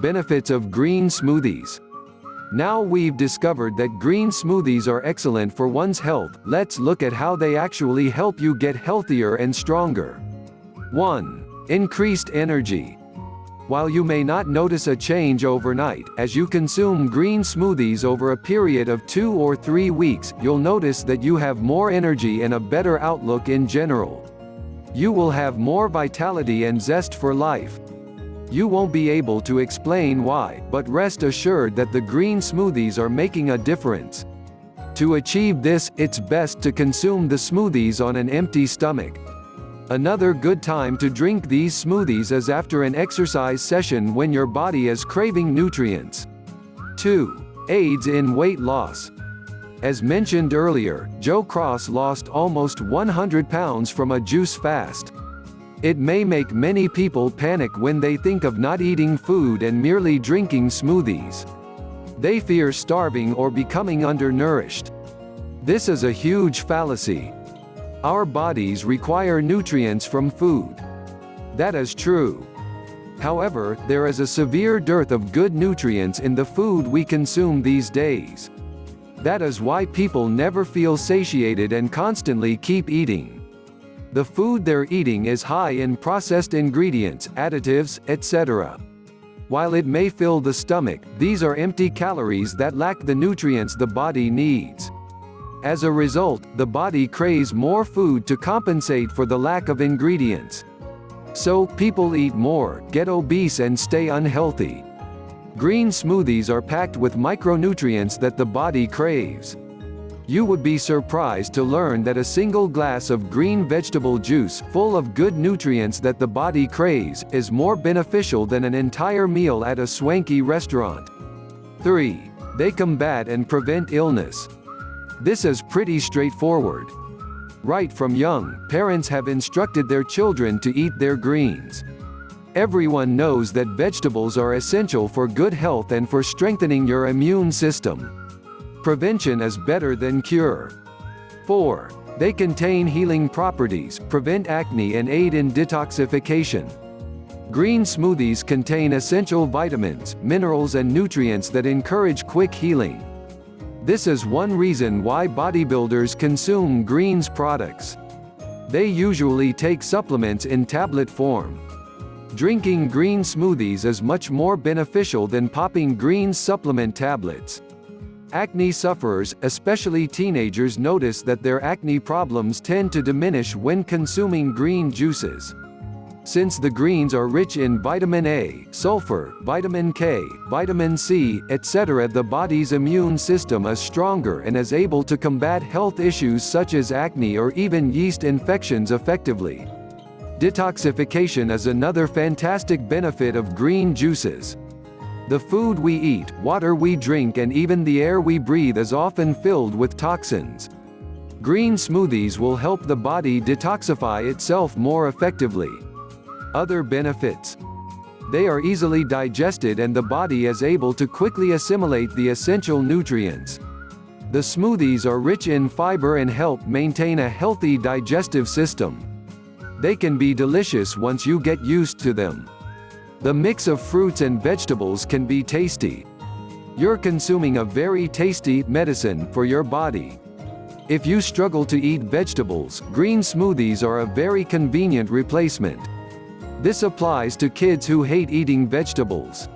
benefits of green smoothies. Now we've discovered that green smoothies are excellent for one's health, let's look at how they actually help you get healthier and stronger. 1. Increased energy. While you may not notice a change overnight, as you consume green smoothies over a period of 2 or 3 weeks, you'll notice that you have more energy and a better outlook in general. You will have more vitality and zest for life. You won't be able to explain why, but rest assured that the green smoothies are making a difference. To achieve this, it's best to consume the smoothies on an empty stomach. Another good time to drink these smoothies is after an exercise session when your body is craving nutrients. 2. Aids in weight loss. As mentioned earlier, Joe Cross lost almost 100 pounds from a juice fast. It may make many people panic when they think of not eating food and merely drinking smoothies. They fear starving or becoming undernourished. This is a huge fallacy. Our bodies require nutrients from food. That is true. However, there is a severe dearth of good nutrients in the food we consume these days. That is why people never feel satiated and constantly keep eating. The food they're eating is high in processed ingredients, additives, etc. While it may fill the stomach, these are empty calories that lack the nutrients the body needs. As a result, the body craves more food to compensate for the lack of ingredients. So, people eat more, get obese and stay unhealthy. Green smoothies are packed with micronutrients that the body craves. You would be surprised to learn that a single glass of green vegetable juice, full of good nutrients that the body craves, is more beneficial than an entire meal at a swanky restaurant. 3. They combat and prevent illness. This is pretty straightforward. Right from young, parents have instructed their children to eat their greens. Everyone knows that vegetables are essential for good health and for strengthening your immune system. Prevention is better than cure. 4. They contain healing properties, prevent acne and aid in detoxification. Green smoothies contain essential vitamins, minerals and nutrients that encourage quick healing. This is one reason why bodybuilders consume greens products. They usually take supplements in tablet form. Drinking green smoothies is much more beneficial than popping greens supplement tablets. Acne sufferers, especially teenagers, notice that their acne problems tend to diminish when consuming green juices. Since the greens are rich in vitamin A, sulfur, vitamin K, vitamin C, etc., the body's immune system is stronger and is able to combat health issues such as acne or even yeast infections effectively. Detoxification is another fantastic benefit of green juices. The food we eat, water we drink and even the air we breathe is often filled with toxins. Green smoothies will help the body detoxify itself more effectively. Other benefits. They are easily digested and the body is able to quickly assimilate the essential nutrients. The smoothies are rich in fiber and help maintain a healthy digestive system. They can be delicious once you get used to them. The mix of fruits and vegetables can be tasty. You're consuming a very tasty medicine for your body. If you struggle to eat vegetables, green smoothies are a very convenient replacement. This applies to kids who hate eating vegetables.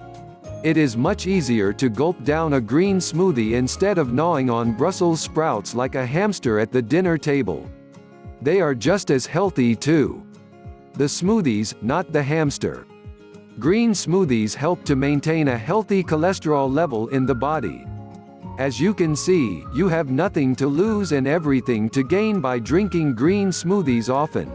It is much easier to gulp down a green smoothie instead of gnawing on Brussels sprouts like a hamster at the dinner table. They are just as healthy too. The smoothies, not the hamster. Green smoothies help to maintain a healthy cholesterol level in the body. As you can see, you have nothing to lose and everything to gain by drinking green smoothies often.